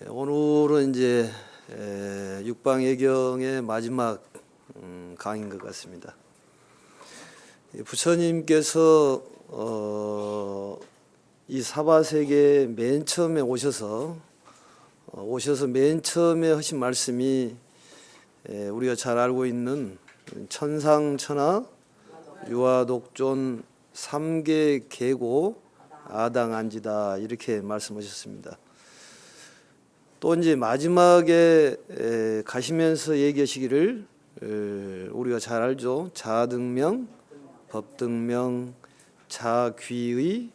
오늘은 이제 육방예경의 마지막 강의인 것 같습니다. 부처님께서 이 사바세계에 맨 처음에 오셔서 맨 처음에 하신 말씀이 우리가 잘 알고 있는 천상천하 유아독존 삼계 계고 아당안지다 이렇게 말씀하셨습니다. 또 이제 마지막에 가시면서 얘기하시기를 우리가 잘 알죠. 자등명, 법등명, 자귀의,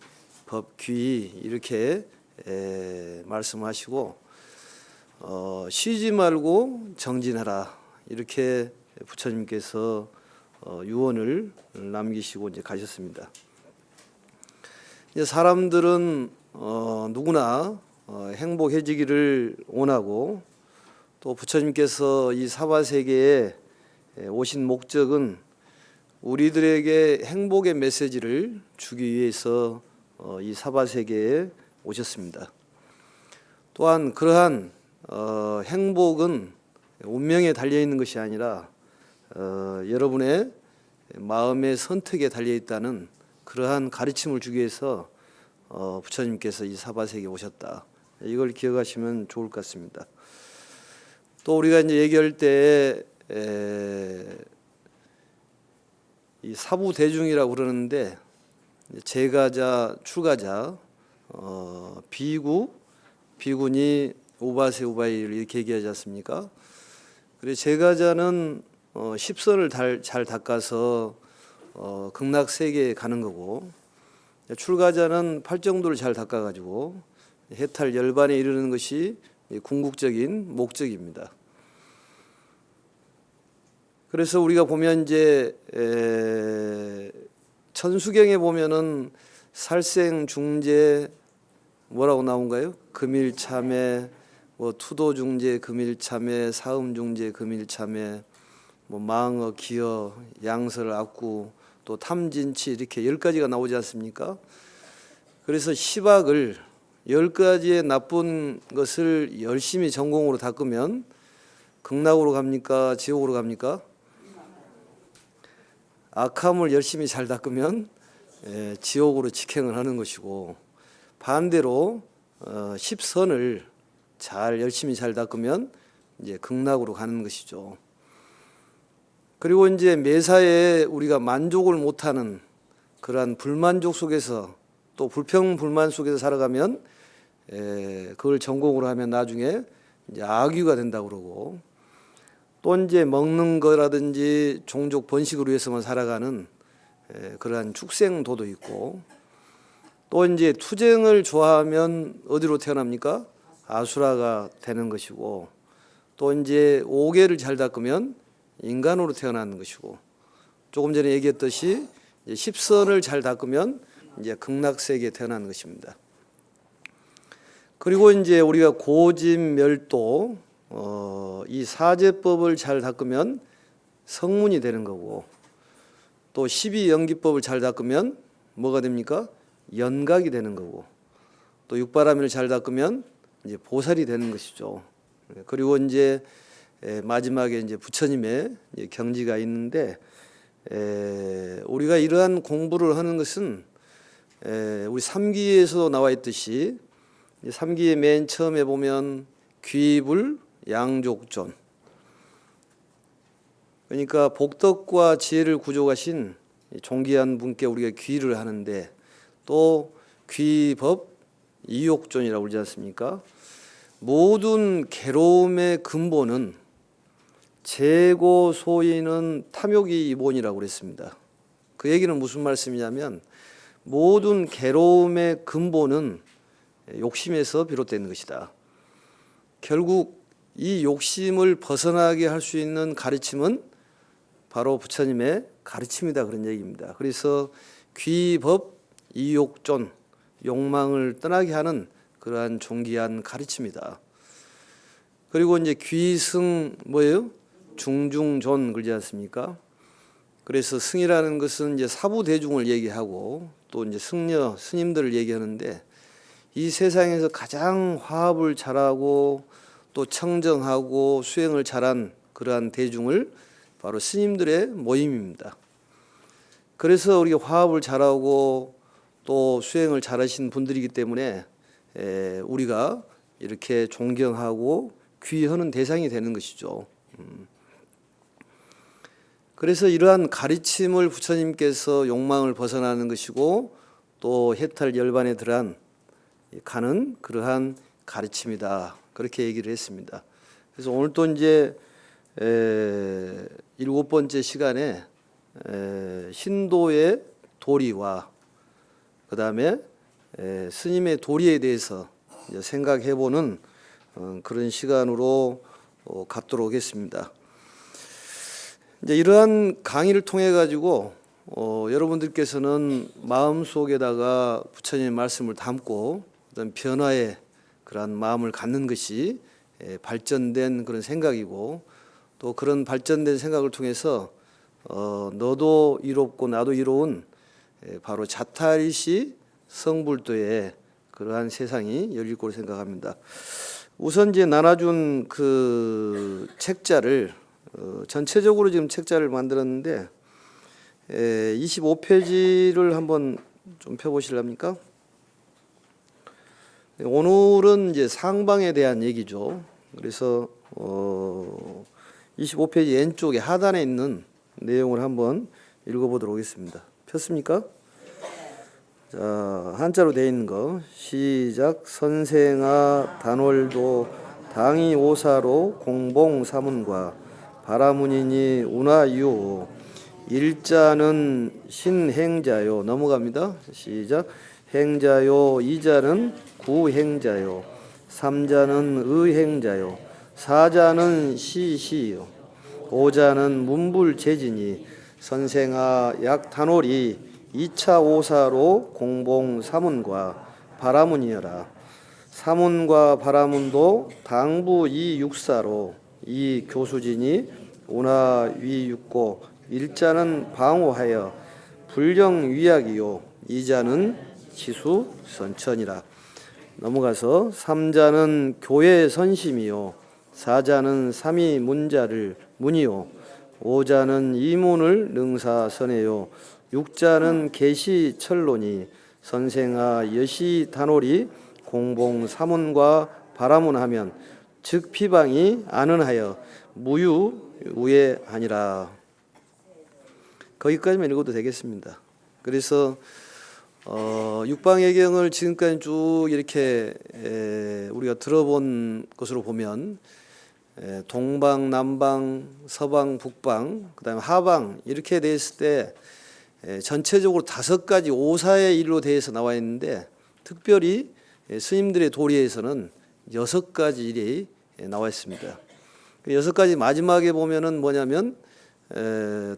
법귀의 이렇게 말씀하시고 쉬지 말고 정진하라 이렇게 부처님께서 유언을 남기시고 이제 가셨습니다. 이제 사람들은 누구나 행복해지기를 원하고 또 부처님께서 이 사바세계에 오신 목적은 우리들에게 행복의 메시지를 주기 위해서 이 사바세계에 오셨습니다. 또한 그러한 행복은 운명에 달려있는 것이 아니라 여러분의 마음의 선택에 달려있다는 그러한 가르침을 주기 위해서 부처님께서 이 사바세계에 오셨다. 이걸 기억하시면 좋을 것 같습니다. 또 우리가 이제 얘기할 때 이 사부대중이라고 그러는데 제가자, 출가자, 비구, 비구니, 우바세, 우바이를 이렇게 얘기하지 않습니까? 그래서 제가자는 십선을 잘 닦아서 극락세계에 가는 거고 출가자는 팔정도를 잘 닦아가지고 해탈 열반에 이르는 것이 궁극적인 목적입니다. 그래서 우리가 보면 이제 천수경에 보면은 살생 중재 뭐라고 나온가요? 금일참회, 뭐 투도 중재 금일참회, 사음 중재 금일참회, 뭐 망어, 기어, 양설, 악구, 또 탐진치 이렇게 10가지가 나오지 않습니까? 그래서 시박을 10가지의 나쁜 것을 열심히 전공으로 닦으면 극락으로 갑니까? 지옥으로 갑니까? 악함을 열심히 잘 닦으면 지옥으로 직행을 하는 것이고 반대로 십선을 열심히 잘 닦으면 이제 극락으로 가는 것이죠. 그리고 이제 매사에 우리가 만족을 못하는 그러한 불만족 속에서 또 불평불만 속에서 살아가면 그걸 전공으로 하면 나중에 이제 악귀가 된다고 그러고 또 이제 먹는 거라든지 종족 번식을 위해서만 살아가는 그러한 축생도도 있고 또 이제 투쟁을 좋아하면 어디로 태어납니까? 아수라가 되는 것이고 또 이제 오계를 잘 닦으면 인간으로 태어나는 것이고 조금 전에 얘기했듯이 이제 십선을 잘 닦으면 이제 극락세계에 태어나는 것입니다. 그리고 이제 우리가 고진멸도 이 사제법을 잘 닦으면 성문이 되는 거고 또 12연기법을 잘 닦으면 뭐가 됩니까? 연각이 되는 거고 또 육바라밀을 잘 닦으면 이제 보살이 되는 것이죠. 그리고 이제 마지막에 이제 부처님의 경지가 있는데 우리가 이러한 공부를 하는 것은 우리 삼기에서 나와 있듯이 삼기의 맨 처음에 보면 귀불 양족존 그러니까 복덕과 지혜를 구족하신 존귀한 분께 우리가 귀를 하는데 또 귀법 이욕존이라고 그러지 않습니까? 모든 괴로움의 근본은 재고 소인은 탐욕이 이본이라고 그랬습니다. 그 얘기는 무슨 말씀이냐면 모든 괴로움의 근본은 욕심에서 비롯된 것이다. 결국 이 욕심을 벗어나게 할 수 있는 가르침은 바로 부처님의 가르침이다 그런 얘기입니다. 그래서 귀법 이욕존 욕망을 떠나게 하는 그러한 존귀한 가르침이다. 그리고 이제 귀승 뭐예요? 중중존 그러지 않습니까? 그래서 승이라는 것은 이제 사부대중을 얘기하고 또 이제 승려 스님들을 얘기하는데 이 세상에서 가장 화합을 잘하고 또 청정하고 수행을 잘한 그러한 대중을 바로 스님들의 모임입니다. 그래서 우리가 화합을 잘하고 또 수행을 잘하신 분들이기 때문에 우리가 이렇게 존경하고 귀하는 대상이 되는 것이죠. 그래서 이러한 가르침을 부처님께서 욕망을 벗어나는 것이고 또 해탈 열반에 들어간 가는 그러한 가르침이다. 그렇게 얘기를 했습니다. 그래서 오늘 또 이제 7번째 시간에 신도의 도리와 그 다음에 스님의 도리에 대해서 생각해보는 그런 시간으로 갖도록 하겠습니다. 이제 이러한 강의를 통해 가지고 여러분들께서는 마음 속에다가 부처님의 말씀을 담고 어떤 변화의 그러한 마음을 갖는 것이 발전된 그런 생각이고 또 그런 발전된 생각을 통해서 너도 이롭고 나도 이로운 바로 자타리시 성불도의 그러한 세상이 열릴 거로 생각합니다. 우선 이제 나눠준 그 책자를 전체적으로 지금 책자를 만들었는데 25페이지를 한번 좀 펴보실랍니까? 오늘은 이제 상방에 대한 얘기죠. 그래서 25페이지 왼쪽에 하단에 있는 내용을 한번 읽어보도록 하겠습니다. 폈습니까? 자, 한자로 되어 있는 거 시작. 선생아 단월도 당이 오사로 공봉 사문과 바라문이니 운하유 일자는 신행자요. 넘어갑니다. 시작. 행자요. 이자는 구행자요. 삼자는 의행자요. 사자는 시시요. 오자는 문불재진이 선생아 약단월이 2차 오사로 공봉 사문과 바라문이여라. 사문과 바라문도 당부 이육사로 이 교수진이 운하 위육고 일자는 방호하여 불령 위약이요 이자는 지수 선천이라. 넘어가서 삼자는 교회 선심이요 사자는 삼위 문자를 문이요 오자는 이문을 능사선해요 육자는 계시 철론이 선생아 여시 단월이 공봉 사문과 바라문하면 즉 피방이 안은하여 무유 우예하니라. 거기까지만 읽어도 되겠습니다. 그래서 육방예경을 지금까지 쭉 이렇게 우리가 들어본 것으로 보면 동방, 남방, 서방, 북방, 그다음에 하방 이렇게 돼 있을 때 전체적으로 5가지 오사의 일로 대해서 나와 있는데 특별히 스님들의 도리에서는 6가지 일이 나와 있습니다. 6가지 마지막에 보면은 뭐냐면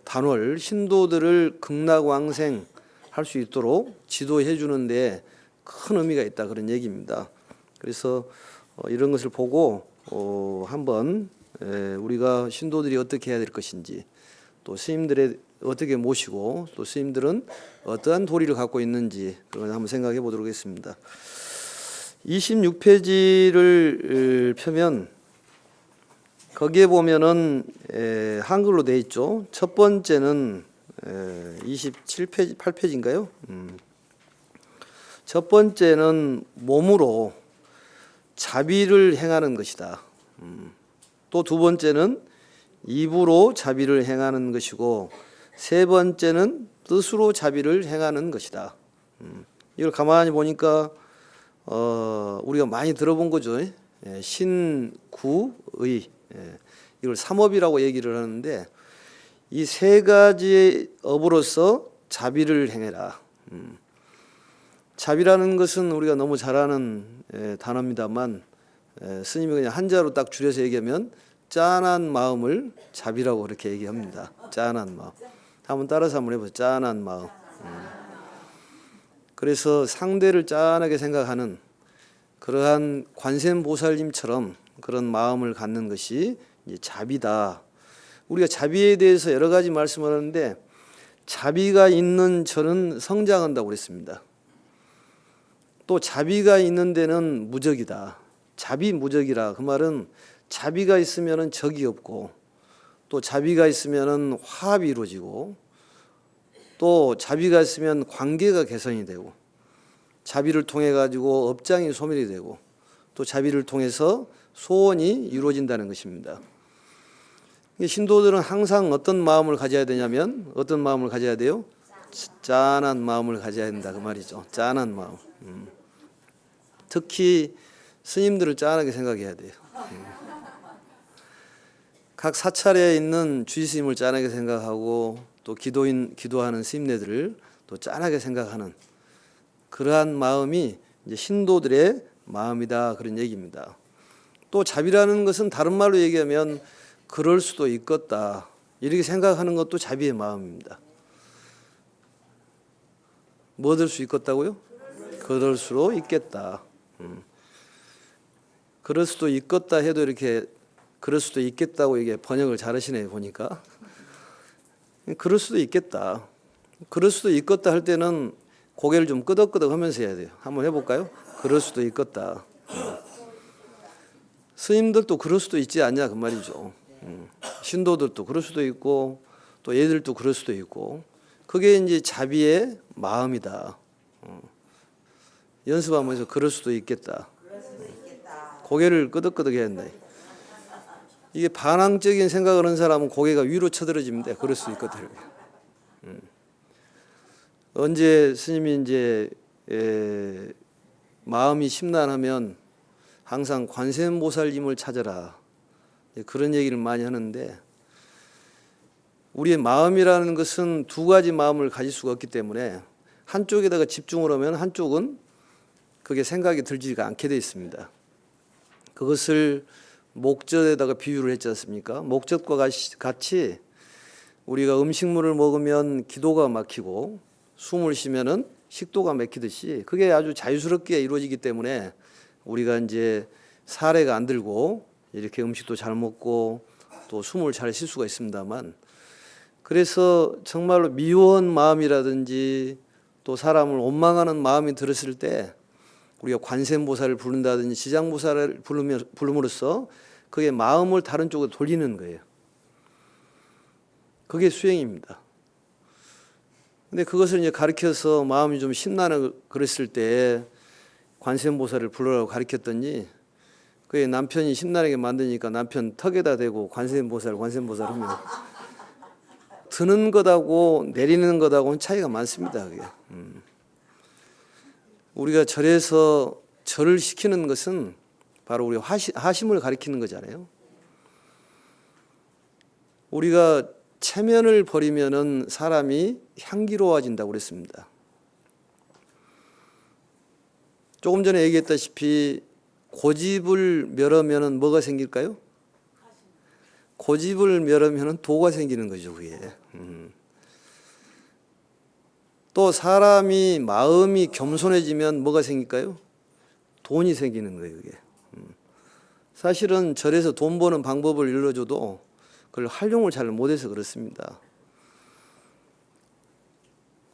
단월 신도들을 극락왕생 할 수 있도록 지도해 주는데 큰 의미가 있다 그런 얘기입니다. 그래서 이런 것을 보고 한번 우리가 신도들이 어떻게 해야 될 것인지 또 스님들의 어떻게 모시고 또 스님들은 어떠한 도리를 갖고 있는지 그걸 한번 생각해 보도록 하겠습니다. 26페이지를 펴면 거기에 보면은 한글로 돼 있죠. 첫 번째는 27페이지, 8페이지인가요? 첫 번째는 몸으로 자비를 행하는 것이다. 또 두 번째는 입으로 자비를 행하는 것이고 세 번째는 뜻으로 자비를 행하는 것이다. 이걸 가만히 보니까 우리가 많이 들어본 거죠. 신구의 이걸 삼업이라고 얘기를 하는데 이 3가지의 업으로서 자비를 행해라. 자비라는 것은 우리가 너무 잘 아는 단어입니다만 스님이 그냥 한자로 딱 줄여서 얘기하면 짠한 마음을 자비라고 그렇게 얘기합니다. 짠한 마음. 한번 따라서 한번 해보세요. 짠한 마음. 그래서 상대를 짠하게 생각하는 그러한 관세음보살님처럼 그런 마음을 갖는 것이 이제 자비다. 우리가 자비에 대해서 여러 가지 말씀을 하는데 자비가 있는 저는 성장한다고 그랬습니다. 또 자비가 있는 데는 무적이다. 자비무적이라 그 말은 자비가 있으면은 적이 없고 또 자비가 있으면은 화합이 이루어지고 또 자비가 있으면 관계가 개선이 되고 자비를 통해 가지고 업장이 소멸이 되고 또 자비를 통해서 소원이 이루어진다는 것입니다. 신도들은 항상 어떤 마음을 가져야 되냐면 어떤 마음을 가져야 돼요? 짠한 마음을 가져야 된다 그 말이죠. 짠한 마음. 특히 스님들을 짠하게 생각해야 돼요. 각 사찰에 있는 주지스님을 짠하게 생각하고 또 기도하는 스님네들을 또 짠하게 생각하는 그러한 마음이 이제 신도들의 마음이다 그런 얘기입니다. 또 자비라는 것은 다른 말로 얘기하면 그럴 수도 있겠다 이렇게 생각하는 것도 자비의 마음입니다. 뭐 될 수 있겠다고요? 그럴 수도 있겠다. 그럴 수도 있겠다 해도 이렇게 그럴 수도 있겠다고 이게 번역을 잘하시네요 보니까. 그럴 수도 있겠다. 그럴 수도 있겠다 할 때는 고개를 좀 끄덕끄덕 하면서 해야 돼요. 한번 해볼까요? 그럴 수도 있겠다. 스님들도 그럴 수도 있지 않냐 그 말이죠. 신도들도 그럴 수도 있고 또 얘들도 그럴 수도 있고 그게 이제 자비의 마음이다. 연습하면서 그럴 수도 있겠다. 고개를 끄덕끄덕 해야 한다. 이게 반항적인 생각을 하는 사람은 고개가 위로 쳐들어집니다. 그럴 수 있겠다. 언제 스님이 이제 마음이 심란하면 항상 관세음보살님을 찾아라. 그런 얘기를 많이 하는데 우리의 마음이라는 것은 두 가지 마음을 가질 수가 없기 때문에 한쪽에다가 집중을 하면 한쪽은 그게 생각이 들지가 않게 되어 있습니다. 그것을 목젖에다가 비유를 했지 않습니까? 목젖과 같이 우리가 음식물을 먹으면 기도가 막히고 숨을 쉬면은 식도가 막히듯이 그게 아주 자유스럽게 이루어지기 때문에 우리가 이제 사례가 안 들고 이렇게 음식도 잘 먹고 또 숨을 잘 쉴 수가 있습니다만 그래서 정말로 미워한 마음이라든지 또 사람을 원망하는 마음이 들었을 때 우리가 관세음보살을 부른다든지 지장보살을 부름으로써 그게 마음을 다른 쪽으로 돌리는 거예요. 그게 수행입니다. 근데 그것을 이제 가르쳐서 마음이 좀 심란하고 그랬을 때 관세음보살을 불러라고 가르쳤더니 그게 남편이 심란하게 만드니까 남편 턱에다 대고 관세음보살 하면 드는 것하고 내리는 것하고는 차이가 많습니다. 그게. 우리가 절에서 절을 시키는 것은 바로 우리 하심을 가리키는 거잖아요. 우리가 체면을 버리면은 사람이 향기로워진다고 그랬습니다. 조금 전에 얘기했다시피 고집을 멸하면은 뭐가 생길까요? 고집을 멸하면은 도가 생기는 거죠, 그게. 또 사람이 마음이 겸손해지면 뭐가 생길까요? 돈이 생기는 거예요, 그게. 사실은 절에서 돈 버는 방법을 일러줘도 그걸 활용을 잘 못해서 그렇습니다.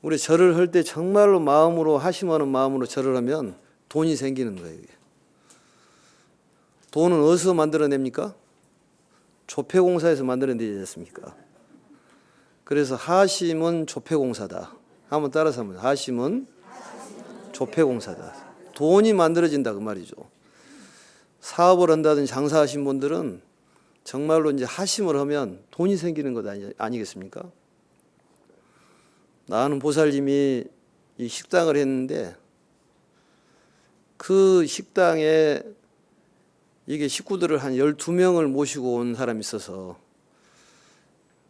우리 절을 할 때 정말로 마음으로 하심하는 마음으로 절을 하면 돈이 생기는 거예요, 이게. 돈은 어디서 만들어냅니까? 조폐공사에서 만들어내지 않습니까? 그래서 하심은 조폐공사다. 한번 따라서 한번 하심은 조폐공사다. 돈이 만들어진다 그 말이죠. 사업을 한다든지 장사하신 분들은 정말로 이제 하심을 하면 돈이 생기는 것 아니겠습니까? 나는 보살님이 이 식당을 했는데 그 식당에 이게 식구들을 한 12명을 모시고 온 사람이 있어서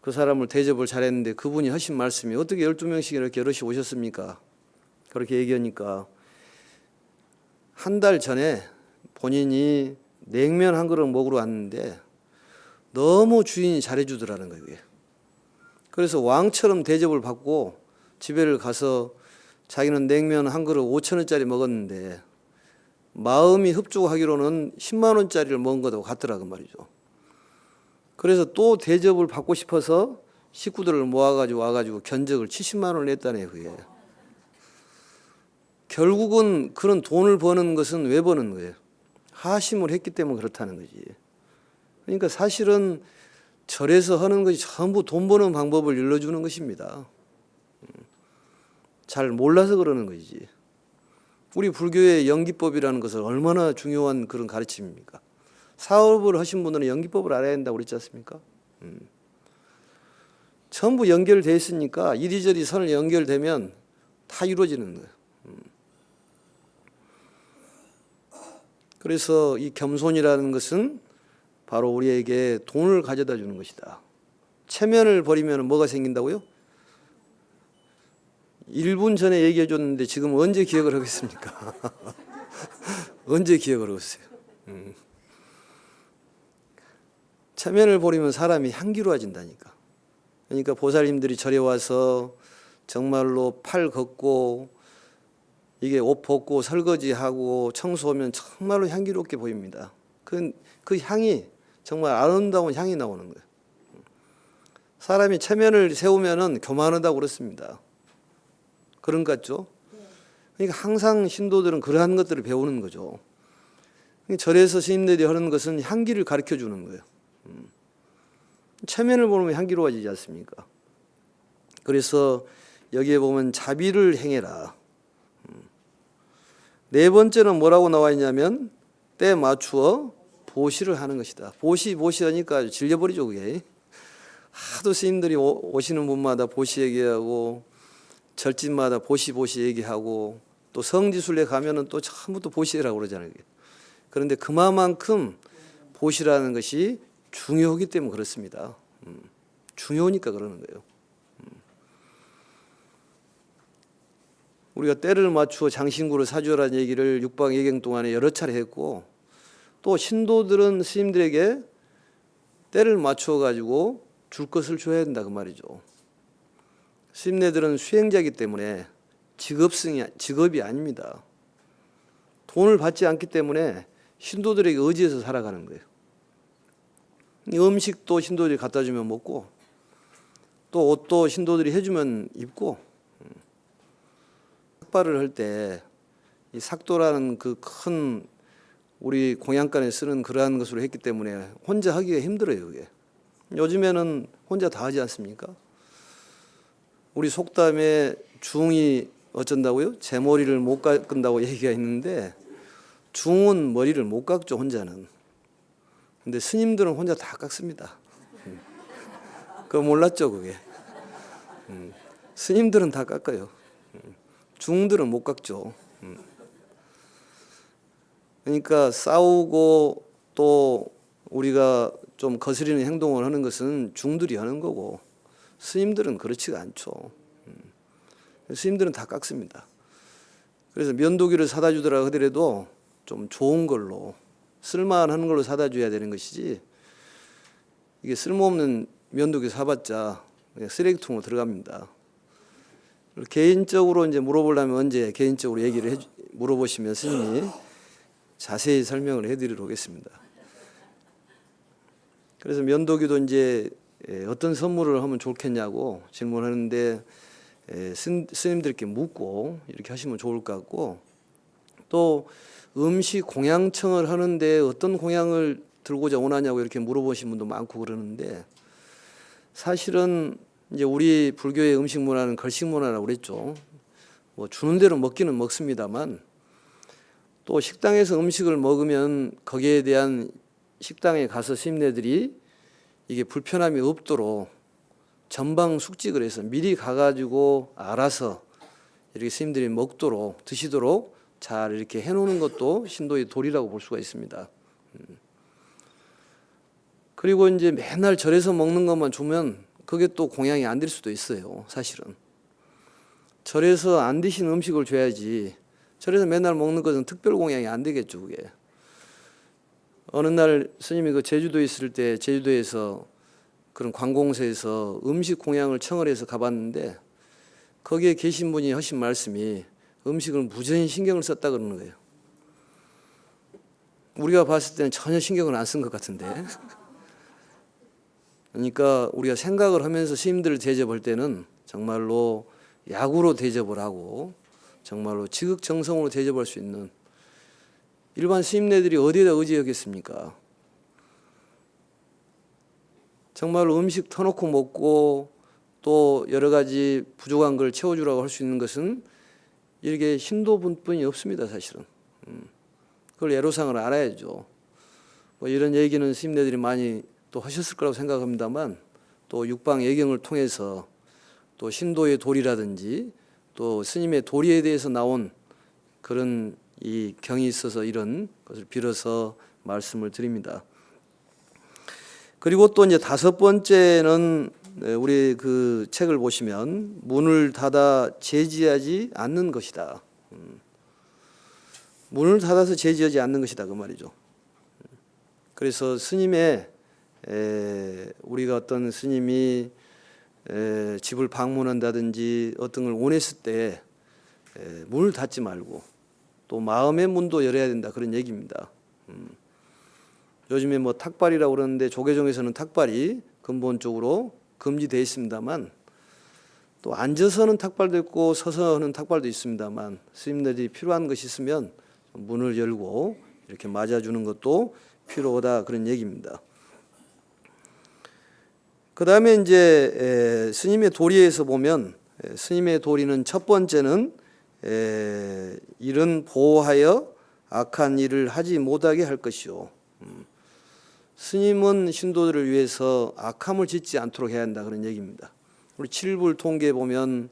그 사람을 대접을 잘했는데 그분이 하신 말씀이 어떻게 12명씩 이렇게 여럿이 오셨습니까? 그렇게 얘기하니까 한 달 전에 본인이 냉면 한 그릇 먹으러 왔는데 너무 주인이 잘해주더라는 거예요. 그래서 왕처럼 대접을 받고 집에를 가서 자기는 냉면 한 그릇 5,000원짜리 먹었는데 마음이 흡족하기로는 10만 원짜리를 먹은 것하고 같더라고 말이죠. 그래서 또 대접을 받고 싶어서 식구들을 모아가지고 와가지고 견적을 70만 원을 냈다네요. 그게 결국은 그런 돈을 버는 것은 왜 버는 거예요? 하심을 했기 때문에 그렇다는 거지. 그러니까 사실은 절에서 하는 것이 전부 돈 버는 방법을 일러주는 것입니다. 잘 몰라서 그러는 것이지. 우리 불교의 연기법이라는 것은 얼마나 중요한 그런 가르침입니까? 사업을 하신 분들은 연기법을 알아야 된다고 그랬지 않습니까? 전부 연결되어 있으니까 이리저리 선을 연결되면 다 이루어지는 거예요. 그래서 이 겸손이라는 것은 바로 우리에게 돈을 가져다 주는 것이다. 체면을 버리면 뭐가 생긴다고요? 1분 전에 얘기해 줬는데 지금 언제 기억을 하겠습니까? 언제 기억을 하겠어요? 체면을 버리면 사람이 향기로워진다니까. 그러니까 보살님들이 절에 와서 정말로 팔 걷고 이게 옷 벗고 설거지하고 청소하면 정말로 향기롭게 보입니다. 그 향이 정말 아름다운 향이 나오는 거예요. 사람이 체면을 세우면은 교만하다고 그렇습니다. 그런 것 같죠? 그러니까 항상 신도들은 그러한 것들을 배우는 거죠. 절에서 스님들이 하는 것은 향기를 가르쳐 주는 거예요. 체면을 보면 향기로워지지 않습니까? 그래서 여기에 보면 자비를 행해라. 네 번째는 뭐라고 나와 있냐면 때 맞추어 보시를 하는 것이다. 보시 하니까 질려버리죠 그게. 하도 스님들이 오시는 분마다 보시 얘기하고 절집마다 보시 얘기하고 또 성지순례 가면은 또 처음부터 보시라고 그러잖아요. 그런데 그만큼 보시라는 것이 중요하기 때문에 그렇습니다. 중요하니까 그러는 거예요. 우리가 때를 맞추어 장신구를 사주라는 얘기를 육방 예경 동안에 여러 차례 했고 또 신도들은 스님들에게 때를 맞추어 가지고 줄 것을 줘야 된다 그 말이죠. 스님네들은 수행자이기 때문에 직업이 아닙니다. 돈을 받지 않기 때문에 신도들에게 의지해서 살아가는 거예요. 음식도 신도들이 갖다 주면 먹고 또 옷도 신도들이 해주면 입고 삭발을 할 때 이 삭도라는 그 큰 우리 공양간에 쓰는 그러한 것으로 했기 때문에 혼자 하기가 힘들어요 그게. 요즘에는 혼자 다 하지 않습니까? 우리 속담에 중이 어쩐다고요? 제 머리를 못 깎는다고 얘기가 있는데 중은 머리를 못 깎죠 혼자는. 근데 스님들은 혼자 다 깎습니다. 그거 몰랐죠 그게. 스님들은 다 깎아요. 중들은 못 깎죠. 그러니까 싸우고 또 우리가 좀 거스리는 행동을 하는 것은 중들이 하는 거고 스님들은 그렇지가 않죠. 스님들은 다 깎습니다. 그래서 면도기를 사다 주더라 하더라도 좀 좋은 걸로 쓸만한 걸로 사다 줘야 되는 것이지 이게 쓸모없는 면도기 사봤자 그냥 쓰레기통으로 들어갑니다. 개인적으로 이제 물어보려면 언제 개인적으로 얘기를 물어보시면 스님이 자세히 설명을 해드리도록 하겠습니다. 그래서 면도기도 이제 어떤 선물을 하면 좋겠냐고 질문하는데 스님들께 묻고 이렇게 하시면 좋을 것 같고 또 음식 공양청을 하는데 어떤 공양을 들고자 원하냐고 이렇게 물어보신 분도 많고 그러는데 사실은 이제 우리 불교의 음식 문화는 걸식 문화라고 그랬죠. 뭐 주는 대로 먹기는 먹습니다만 또 식당에서 음식을 먹으면 거기에 대한 식당에 가서 스님네들이 이게 불편함이 없도록 전방 숙직을 해서 미리 가가지고 알아서 이렇게 스님들이 먹도록 드시도록 잘 이렇게 해놓는 것도 신도의 도리라고 볼 수가 있습니다. 그리고 이제 맨날 절에서 먹는 것만 주면 그게 또 공양이 안 될 수도 있어요. 사실은 절에서 안 드신 음식을 줘야지 절에서 맨날 먹는 것은 특별 공양이 안 되겠죠. 그게 어느 날 스님이 그 제주도에 있을 때 제주도에서 그런 관공서에서 음식 공양을 청을 해서 가봤는데 거기에 계신 분이 하신 말씀이 음식을 무지히 신경을 썼다 그러는 거예요. 우리가 봤을 때는 전혀 신경을 안 쓴 것 같은데 그러니까 우리가 생각을 하면서 스님들을 대접할 때는 정말로 약으로 대접을 하고 정말로 지극정성으로 대접할 수 있는 일반 스님네들이 어디에다 의지하겠습니까? 정말로 음식 터놓고 먹고 또 여러 가지 부족한 걸 채워주라고 할 수 있는 것은 이렇게 신도분뿐이 없습니다, 사실은. 그걸 애로사항을 알아야죠. 뭐 이런 얘기는 스님네들이 많이 또 하셨을 거라고 생각합니다만, 또 육방 예경을 통해서 또 신도의 도리라든지 또 스님의 도리에 대해서 나온 그런 이 경이 있어서 이런 것을 빌어서 말씀을 드립니다. 그리고 또 이제 다섯 번째는 우리 그 책을 보시면 문을 닫아 제지하지 않는 것이다. 문을 닫아서 제지하지 않는 것이다 그 말이죠. 그래서 스님의 우리가 어떤 스님이 집을 방문한다든지 어떤 걸 원했을 때 문을 닫지 말고 또 마음의 문도 열어야 된다 그런 얘기입니다. 요즘에 뭐 탁발이라고 그러는데 조계종에서는 탁발이 근본적으로 금지되어 있습니다만 또 앉아서는 탁발도 있고 서서 하는 탁발도 있습니다만 스님들이 필요한 것이 있으면 문을 열고 이렇게 맞아주는 것도 필요하다 그런 얘기입니다. 그 다음에 이제 스님의 도리에서 보면 스님의 도리는 첫 번째는 일은 보호하여 악한 일을 하지 못하게 할 것이요. 스님은 신도들을 위해서 악함을 짓지 않도록 해야 한다 그런 얘기입니다. 우리 칠불 통계에 보면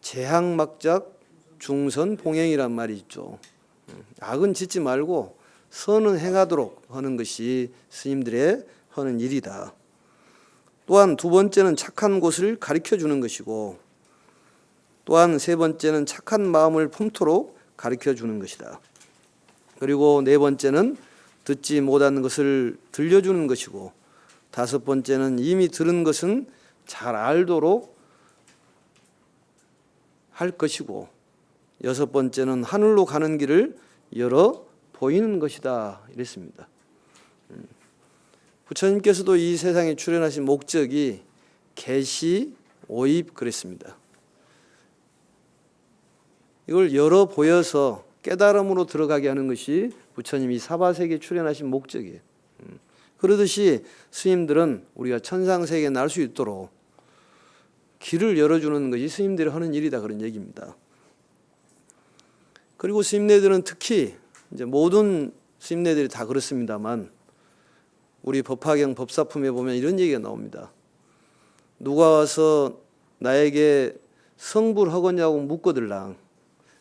재학막작 중선 봉행이란 말이 있죠. 악은 짓지 말고 선은 행하도록 하는 것이 스님들의 하는 일이다. 또한 두 번째는 착한 곳을 가르쳐 주는 것이고 또한 세 번째는 착한 마음을 품도록 가르쳐 주는 것이다. 그리고 네 번째는 듣지 못한 것을 들려주는 것이고 다섯 번째는 이미 들은 것은 잘 알도록 할 것이고 여섯 번째는 하늘로 가는 길을 열어 보이는 것이다 이랬습니다. 부처님께서도 이 세상에 출현하신 목적이 계시, 오입 그랬습니다. 이걸 열어 보여서 깨달음으로 들어가게 하는 것이 부처님이 사바세계에 출현하신 목적이에요. 그러듯이 스님들은 우리가 천상세계에 날 수 있도록 길을 열어주는 것이 스님들이 하는 일이다 그런 얘기입니다. 그리고 스님네들은 특히 이제 모든 스님네들이 다 그렇습니다만 우리 법화경 법사품에 보면 이런 얘기가 나옵니다. 누가 와서 나에게 성불 하겠냐고 묻거들랑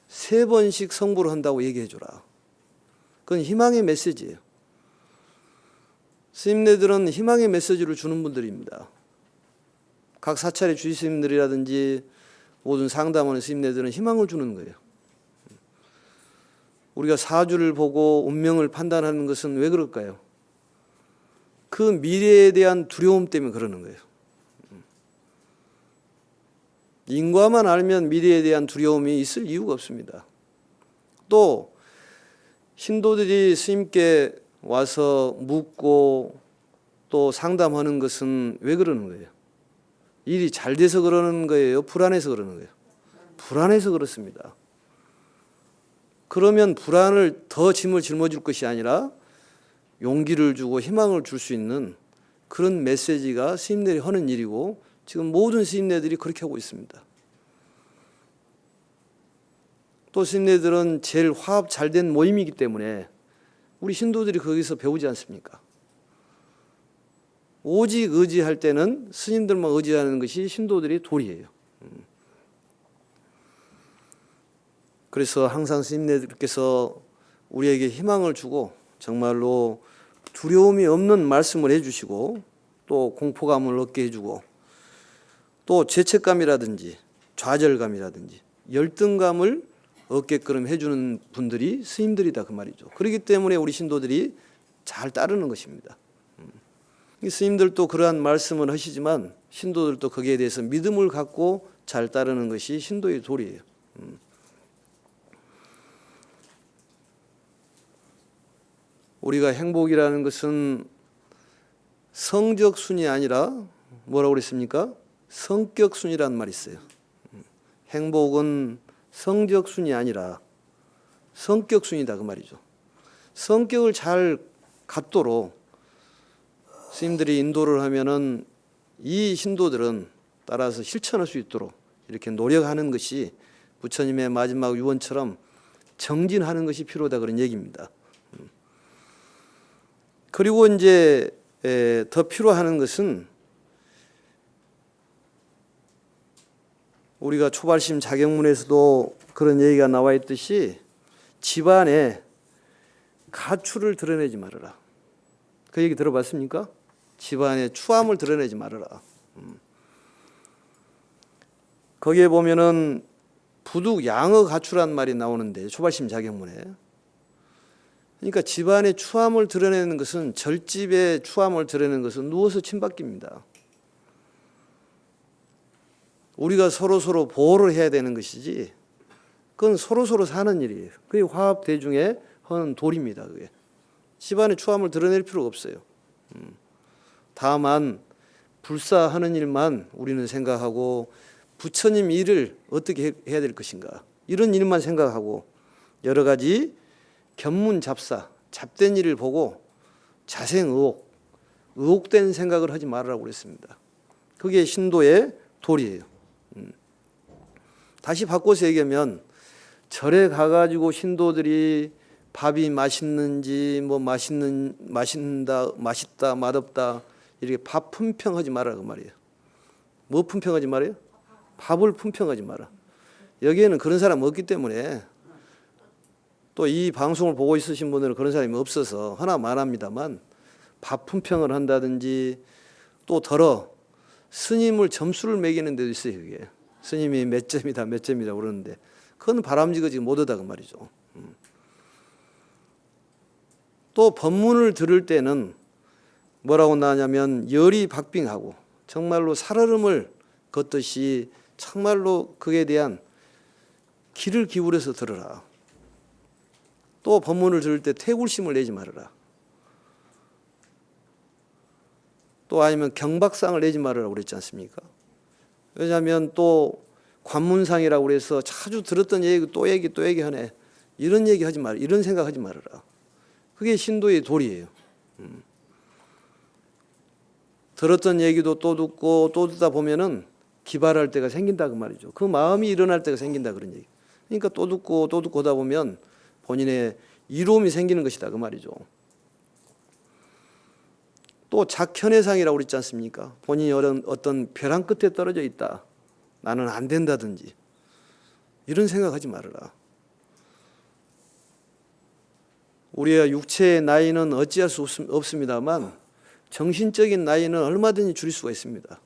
3번씩 성불을 한다고 얘기해 주라. 그건 희망의 메시지예요. 스님네들은 희망의 메시지를 주는 분들입니다. 각 사찰의 주지스님들이라든지 모든 상담하는 스님네들은 희망을 주는 거예요. 우리가 사주를 보고 운명을 판단하는 것은 왜 그럴까요? 그 미래에 대한 두려움 때문에 그러는 거예요. 인과만 알면 미래에 대한 두려움이 있을 이유가 없습니다. 또 신도들이 스님께 와서 묻고 또 상담하는 것은 왜 그러는 거예요? 일이 잘 돼서 그러는 거예요? 불안해서 그러는 거예요? 불안해서 그렇습니다. 그러면 불안을 더 짐을 짊어질 것이 아니라 용기를 주고 희망을 줄 수 있는 그런 메시지가 스님들이 하는 일이고 지금 모든 스님네들이 그렇게 하고 있습니다. 또 스님네들은 제일 화합 잘 된 모임이기 때문에 우리 신도들이 거기서 배우지 않습니까? 오직 의지할 때는 스님들만 의지하는 것이 신도들의 도리예요. 그래서 항상 스님네들께서 우리에게 희망을 주고 정말로 두려움이 없는 말씀을 해주시고 또 공포감을 얻게 해주고 또 죄책감이라든지 좌절감이라든지 열등감을 얻게끔 해주는 분들이 스님들이다 그 말이죠. 그렇기 때문에 우리 신도들이 잘 따르는 것입니다. 스님들도 그러한 말씀을 하시지만 신도들도 거기에 대해서 믿음을 갖고 잘 따르는 것이 신도의 도리예요. 우리가 행복이라는 것은 성적 순이 아니라 뭐라고 그랬습니까? 성격 순이라는 말이 있어요. 행복은 성적순이 아니라 성격순이다 그 말이죠. 성격을 잘 갖도록 스님들이 인도를 하면은 이 신도들은 따라서 실천할 수 있도록 이렇게 노력하는 것이 부처님의 마지막 유언처럼 정진하는 것이 필요하다 그런 얘기입니다. 그리고 이제 더 필요한 것은 우리가 초발심 자격문에서도 그런 얘기가 나와 있듯이 집안에 가출을 드러내지 말아라. 그 얘기 들어봤습니까? 집안에 추함을 드러내지 말아라. 거기에 보면은 부득 양어 가출한 말이 나오는데 초발심 자격문에. 그러니까 집안의 추함을 드러내는 것은 절집의 추함을 드러내는 것은 누워서 침밖입니다. 우리가 서로 보호를 해야 되는 것이지 그건 서로 사는 일이에요. 그게 화합대중의 하는 도리입니다. 그게 집안의 추함을 드러낼 필요가 없어요. 다만 불사하는 일만 우리는 생각하고 부처님 일을 어떻게 해야 될 것인가 이런 일만 생각하고 여러 가지 견문잡사 잡된 일을 보고 자생의혹 의혹된 생각을 하지 말으라고 그랬습니다. 그게 신도의 도리예요. 다시 바꿔서 얘기하면 절에 가가지고 신도들이 밥이 맛있는지 뭐 맛있다 맛없다 이렇게 밥 품평하지 말아라 그 말이에요. 뭐 품평하지 말아요? 밥을 품평하지 마라. 여기에는 그런 사람 없기 때문에 또 이 방송을 보고 있으신 분들은 그런 사람이 없어서 하나 말합니다만 밥 품평을 한다든지 또 스님을 점수를 매기는 데도 있어요. 그게 스님이 몇 점이다 그러는데 그건 바람직하지 못하다 그 말이죠. 또 법문을 들을 때는 뭐라고 나냐면 열이 박빙하고 정말로 살얼음을 걷듯이 정말로 그에 대한 귀를 기울여서 들으라. 또 법문을 들을 때 태굴심을 내지 말아라. 또 아니면 경박상을 내지 말아라 그랬지 않습니까? 왜냐하면 또 관문상이라고 그래서 자주 들었던 얘기 또 얘기하네. 이런 얘기 하지 말아. 이런 생각하지 말아라. 그게 신도의 도리예요. 들었던 얘기도 또 듣고 또 듣다 보면은 기발할 때가 생긴다 그 말이죠. 그 마음이 일어날 때가 생긴다 그런 얘기. 그러니까 또 듣고 하다 보면 본인의 이로움이 생기는 것이다 그 말이죠. 또 작현해상이라고 그랬지 않습니까? 본인이 어떤 벼랑 끝에 떨어져 있다. 나는 안 된다든지 이런 생각하지 말아라. 우리의 육체의 나이는 어찌할 수 없습니다만 정신적인 나이는 얼마든지 줄일 수가 있습니다.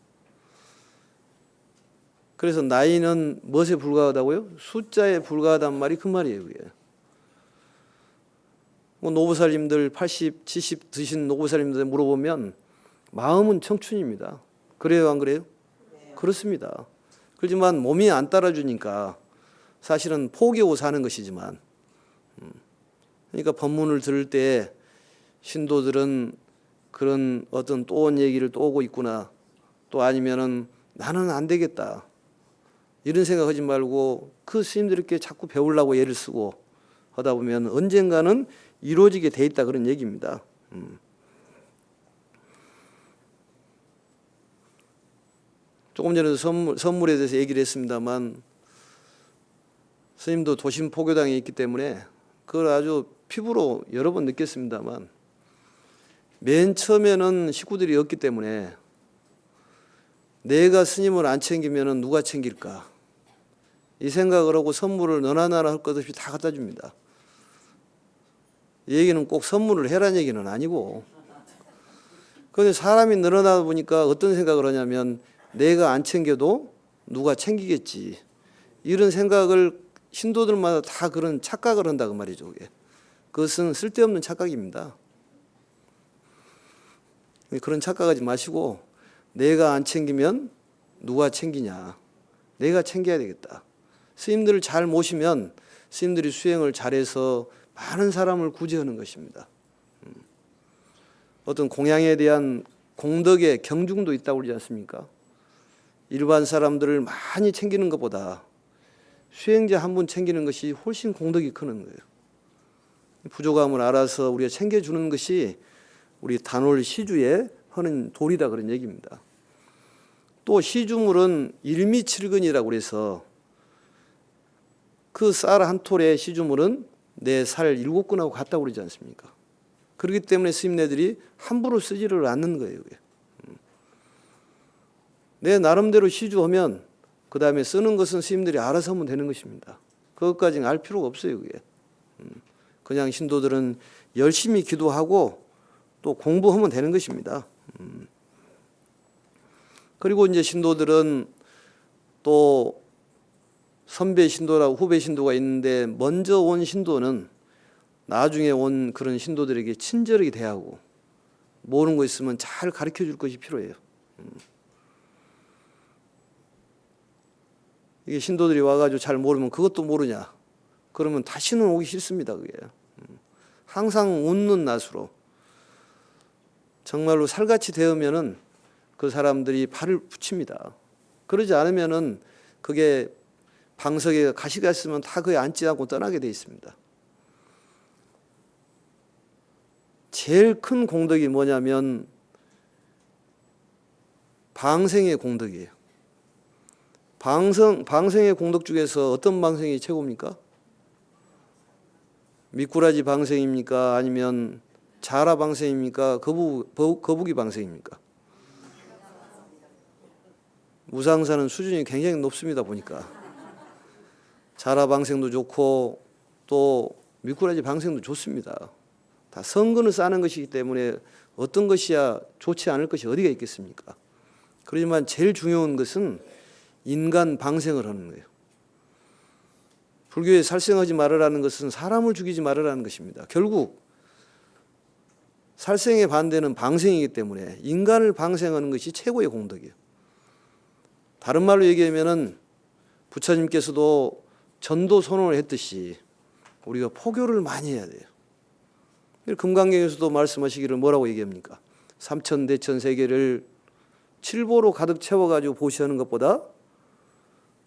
그래서 나이는 무엇에 불과하다고요? 숫자에 불과하단 말이 그 말이에요. 그게. 뭐 노부살님들 80, 70 드신 노부살님들 물어보면 마음은 청춘입니다. 그래요, 안 그래요? 네. 그렇습니다. 그렇지만 몸이 안 따라주니까 사실은 포기하고 사는 것이지만 그러니까 법문을 들을 때 신도들은 그런 어떤 또 온 얘기를 또 오고 있구나 또 아니면은 나는 안 되겠다 이런 생각하지 말고 그 스님들께 자꾸 배우려고 애를 쓰고 하다 보면 언젠가는 이루어지게 돼 있다 그런 얘기입니다. 조금 전에도 선물에 대해서 얘기를 했습니다만 스님도 도심 포교당에 있기 때문에 그걸 아주 피부로 여러 번 느꼈습니다만 맨 처음에는 식구들이 없기 때문에 내가 스님을 안 챙기면 누가 챙길까 이 생각을 하고 선물을 너나 나나 할 것 없이 다 갖다 줍니다. 이 얘기는 꼭 선물을 해라는 얘기는 아니고 그런데 사람이 늘어나다 보니까 어떤 생각을 하냐면 내가 안 챙겨도 누가 챙기겠지 이런 생각을 신도들마다 다 그런 착각을 한다 그 말이죠. 그것은 쓸데없는 착각입니다. 그런 착각하지 마시고 내가 안 챙기면 누가 챙기냐 내가 챙겨야 되겠다. 스님들을 잘 모시면 스님들이 수행을 잘해서 많은 사람을 구제하는 것입니다. 어떤 공양에 대한 공덕의 경중도 있다고 그러지 않습니까? 일반 사람들을 많이 챙기는 것보다 수행자 한 분 챙기는 것이 훨씬 공덕이 크는 거예요. 부족함을 알아서 우리가 챙겨주는 것이 우리 단월 시주에 하는 도리다 그런 얘기입니다. 또 시주물은 일미칠근이라고 그래서 그 쌀 한 톨의 시주물은 내 살 7근하고 같다고 그러지 않습니까? 그렇기 때문에 스님네들이 함부로 쓰지를 않는 거예요. 내 나름대로 시주하면 그 다음에 쓰는 것은 스님들이 알아서 하면 되는 것입니다. 그것까지는 알 필요가 없어요. 그게. 그냥 신도들은 열심히 기도하고 또 공부하면 되는 것입니다. 그리고 이제 신도들은 또 선배 신도라고 후배 신도가 있는데 먼저 온 신도는 나중에 온 그런 신도들에게 친절하게 대하고 모르는 거 있으면 잘 가르쳐 줄 것이 필요해요. 이게 신도들이 와가지고 잘 모르면 그것도 모르냐 그러면 다시는 오기 싫습니다. 그게 항상 웃는 낯으로 정말로 살같이 대하면은 그 사람들이 발을 붙입니다. 그러지 않으면은 그게 방석에 가시가 있으면 다 그에 앉지 않고 떠나게 돼 있습니다. 제일 큰 공덕이 뭐냐면 방생의 공덕이에요. 방생의 공덕 중에서 어떤 방생이 최고입니까? 미꾸라지 방생입니까? 아니면 자라 방생입니까? 거북이 방생입니까? 무상사는 수준이 굉장히 높습니다. 보니까 자라 방생도 좋고 또 미꾸라지 방생도 좋습니다. 다 성근을 쌓는 것이기 때문에 어떤 것이야 좋지 않을 것이 어디가 있겠습니까? 그렇지만 제일 중요한 것은 인간 방생을 하는 거예요. 불교에 살생하지 말으라는 것은 사람을 죽이지 말으라는 것입니다. 결국 살생의 반대는 방생이기 때문에 인간을 방생하는 것이 최고의 공덕이에요. 다른 말로 얘기하면은 부처님께서도 전도 선언을 했듯이 우리가 포교를 많이 해야 돼요. 금강경에서도 말씀하시기를 뭐라고 얘기합니까? 삼천대천 세계를 칠보로 가득 채워가지고 보시하는 것보다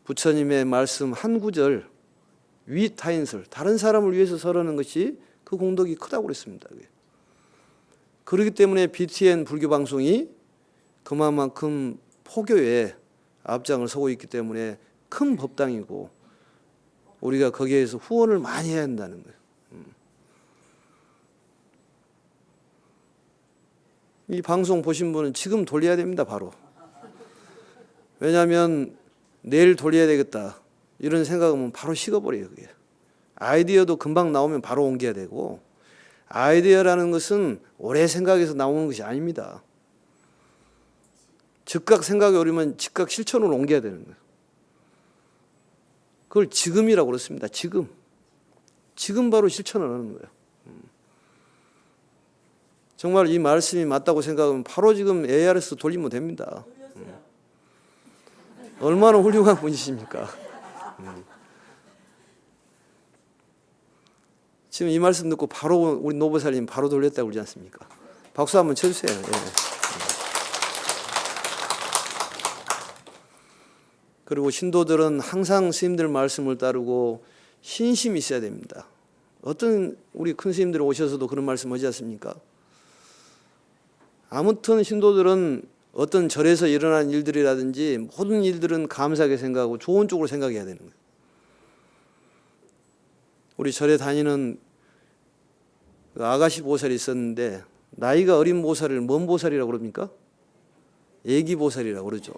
부처님의 말씀 한 구절 위타인설 다른 사람을 위해서 설하는 것이 그 공덕이 크다고 그랬습니다. 그렇기 때문에 BTN 불교 방송이 그만큼 포교에 앞장을 서고 있기 때문에 큰 법당이고 우리가 거기에서 후원을 많이 해야 한다는 거예요. 이 방송 보신 분은 지금 돌려야 됩니다. 바로. 왜냐하면 내일 돌려야 되겠다 이런 생각하면 바로 식어버려요. 그게. 아이디어도 금방 나오면 바로 옮겨야 되고 아이디어라는 것은 오래 생각해서 나오는 것이 아닙니다. 즉각 생각이 오르면 즉각 실천으로 옮겨야 되는 거예요. 그걸 지금이라고 그렇습니다. 지금 바로 실천을 하는 거예요. 정말 이 말씀이 맞다고 생각하면 바로 지금 ARS 돌리면 됩니다. 얼마나 훌륭한 분이십니까? 지금 이 말씀 듣고 바로 우리 노보살님 바로 돌렸다고 그러지 않습니까? 박수 한번 쳐주세요. 예. 그리고 신도들은 항상 스님들 말씀을 따르고 신심이 있어야 됩니다. 어떤 우리 큰 스님들 오셔서도 그런 말씀 하지 않습니까? 아무튼 신도들은 어떤 절에서 일어난 일들이라든지 모든 일들은 감사하게 생각하고 좋은 쪽으로 생각해야 되는 거예요. 우리 절에 다니는 아가씨 보살이 있었는데 나이가 어린 보살을 뭔 보살이라고 그럽니까? 애기 보살이라고 그러죠.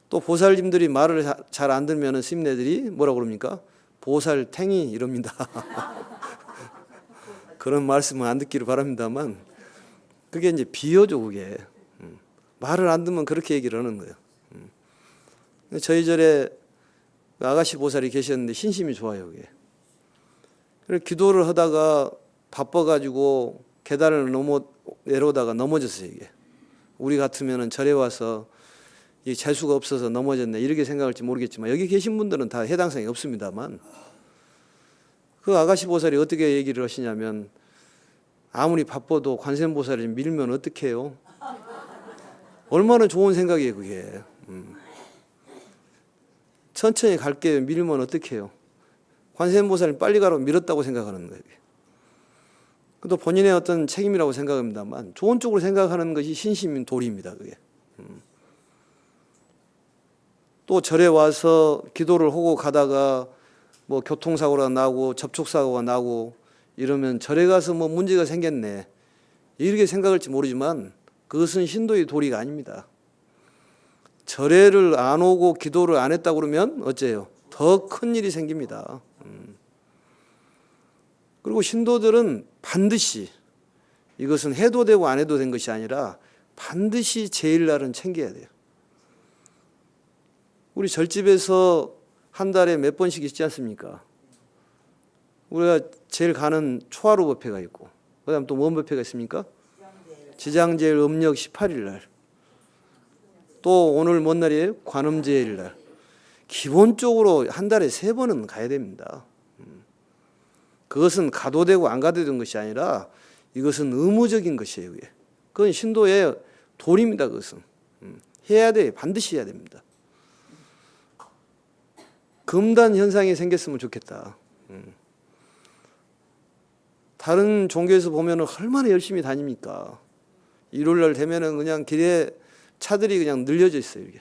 또 보살님들이 말을 잘 안 들으면 스님네들이 뭐라고 그럽니까? 보살탱이 이럽니다. 그런 말씀은 안 듣기를 바랍니다만 그게 이제 비어죠. 그게 말을 안 듣면 그렇게 얘기를 하는 거예요. 저희 절에 아가씨 보살이 계셨는데 신심이 좋아요. 그게. 그래서 기도를 하다가 바빠가지고 계단을 내려오다가 넘어졌어요. 이게 우리 같으면은 절에 와서 이 재수가 없어서 넘어졌네 이렇게 생각할지 모르겠지만 여기 계신 분들은 다 해당성이 없습니다만 그 아가씨 보살이 어떻게 얘기를 하시냐면 아무리 바빠도 관세음보살을 밀면 어떡해요? 얼마나 좋은 생각이에요 그게. 천천히 갈게요. 밀면 어떻게 해요? 관세음보살이 빨리 가라고 밀었다고 생각하는 거예요. 또 본인의 어떤 책임이라고 생각합니다만 좋은 쪽으로 생각하는 것이 신심인 도리입니다. 그게. 또 절에 와서 기도를 하고 가다가 뭐 교통사고가 나고 접촉사고가 나고 이러면 절에 가서 뭐 문제가 생겼네 이렇게 생각할지 모르지만 그것은 신도의 도리가 아닙니다. 절에를 안 오고 기도를 안 했다 그러면 어째요? 더 큰 일이 생깁니다. 그리고 신도들은 반드시 이것은 해도 되고 안 해도 된 것이 아니라 반드시 제일날은 챙겨야 돼요. 우리 절집에서 한 달에 몇 번씩 있지 않습니까? 우리가 제일 가는 초하루 법회가 있고 그다음 또 뭔 법회가 있습니까? 지장제일 음력 18일 날. 또 오늘 뭔 날이에요? 관음제일 날. 기본적으로 한 달에 3번은 가야 됩니다. 그것은 가도 되고 안 가도 되는 것이 아니라 이것은 의무적인 것이에요. 그건 신도의 도리입니다. 그것은 해야 돼. 반드시 해야 됩니다. 금단 현상이 생겼으면 좋겠다. 다른 종교에서 보면은 얼마나 열심히 다닙니까? 일요일날 되면은 그냥 길에 차들이 그냥 늘려져 있어요. 이게.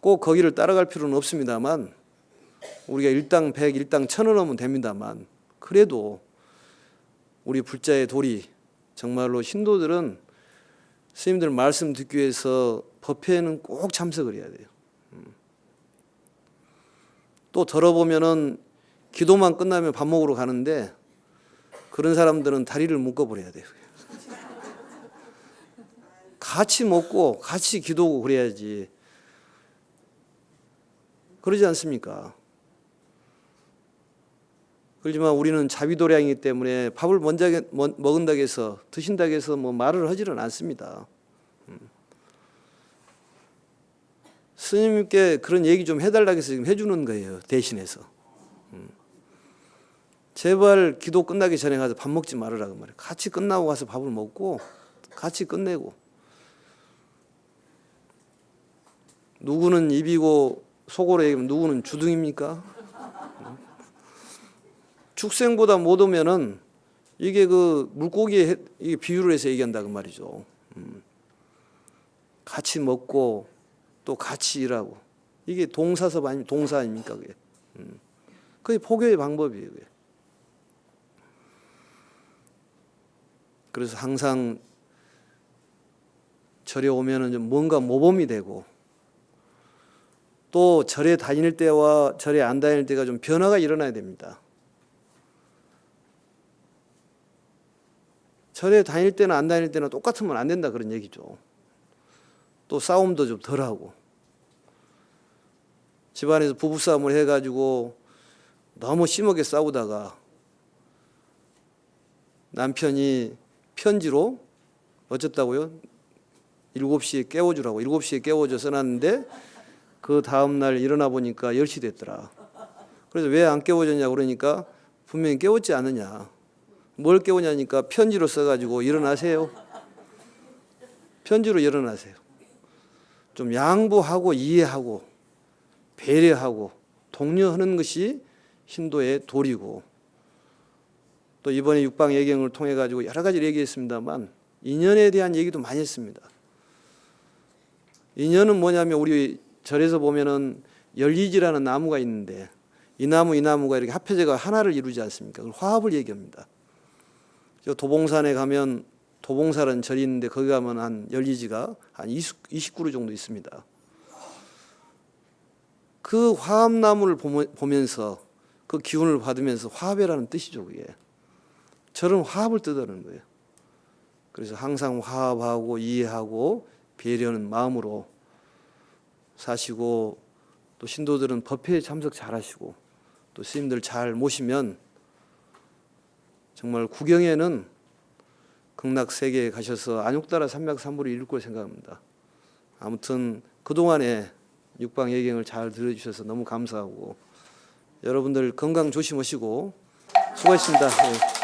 꼭 거기를 따라갈 필요는 없습니다만 우리가 일당 100, 일당 1000원 하면 됩니다만 그래도 우리 불자의 도리 정말로 신도들은 스님들 말씀 듣기 위해서 법회에는 꼭 참석을 해야 돼요. 또 들어보면은 기도만 끝나면 밥 먹으러 가는데 그런 사람들은 다리를 묶어버려야 돼요. 같이 먹고 같이 기도하고 그래야지. 그러지 않습니까? 그렇지만 우리는 자비도량이기 때문에 밥을 먼저 먹은다고 해서 드신다고 해서 뭐 말을 하지는 않습니다. 스님께 그런 얘기 좀 해달라고 해서 지금 해주는 거예요. 대신해서. 제발 기도 끝나기 전에 가서 밥 먹지 말으라고 말이에요. 같이 끝나고 가서 밥을 먹고 같이 끝내고. 누구는 입이고 속으로 얘기하면 누구는 주둥입니까? 축생보다 못 오면은 이게 그 물고기에 이게 비유를 해서 얘기한다 그 말이죠. 같이 먹고 또 같이 일하고 이게 동사섭 아니면 동사 아닙니까 그게? 그게 포교의 방법이에요. 그게. 그래서 항상 절에 오면은 좀 뭔가 모범이 되고 또 절에 다닐 때와 절에 안 다닐 때가 좀 변화가 일어나야 됩니다. 절에 다닐 때나 안 다닐 때나 똑같으면 안 된다 그런 얘기죠. 또 싸움도 좀 덜하고 집안에서 부부싸움을 해가지고 너무 심하게 싸우다가 남편이 편지로 어쨌다고요? 7시에 깨워주라고 7시에 깨워줘 써놨는데 그 다음날 일어나 보니까 10시 됐더라. 그래서 왜 안 깨워졌냐 그러니까 분명히 깨웠지 않느냐. 뭘 깨우냐니까 편지로 써가지고 일어나세요. 편지로 일어나세요. 좀 양보하고 이해하고 배려하고 독려하는 것이 신도의 도리고 또 이번에 육방 예경을 통해 가지고 여러 가지를 얘기했습니다만 인연에 대한 얘기도 많이 했습니다. 인연은 뭐냐면 우리 절에서 보면은 열리지라는 나무가 있는데 이 나무가 이렇게 합해져가 하나를 이루지 않습니까? 그걸 화합을 얘기합니다. 도봉산에 가면 도봉사라는 절이 있는데 거기 가면 한 열리지가 한 20그루 정도 있습니다. 그 화합나무를 보면서 그 기운을 받으면서 화합이라는 뜻이죠. 그게. 절은 화합을 뜻하는 거예요. 그래서 항상 화합하고 이해하고 배려하는 마음으로 사시고 또 신도들은 법회에 참석 잘하시고 또 스님들 잘 모시면 정말 구경에는 극락세계에 가셔서 안욕따라 삼맥삼부를 이룰 걸 생각합니다. 아무튼 그동안에 육방 예경을 잘 들어주셔서 너무 감사하고 여러분들 건강 조심하시고 수고하셨습니다. 네.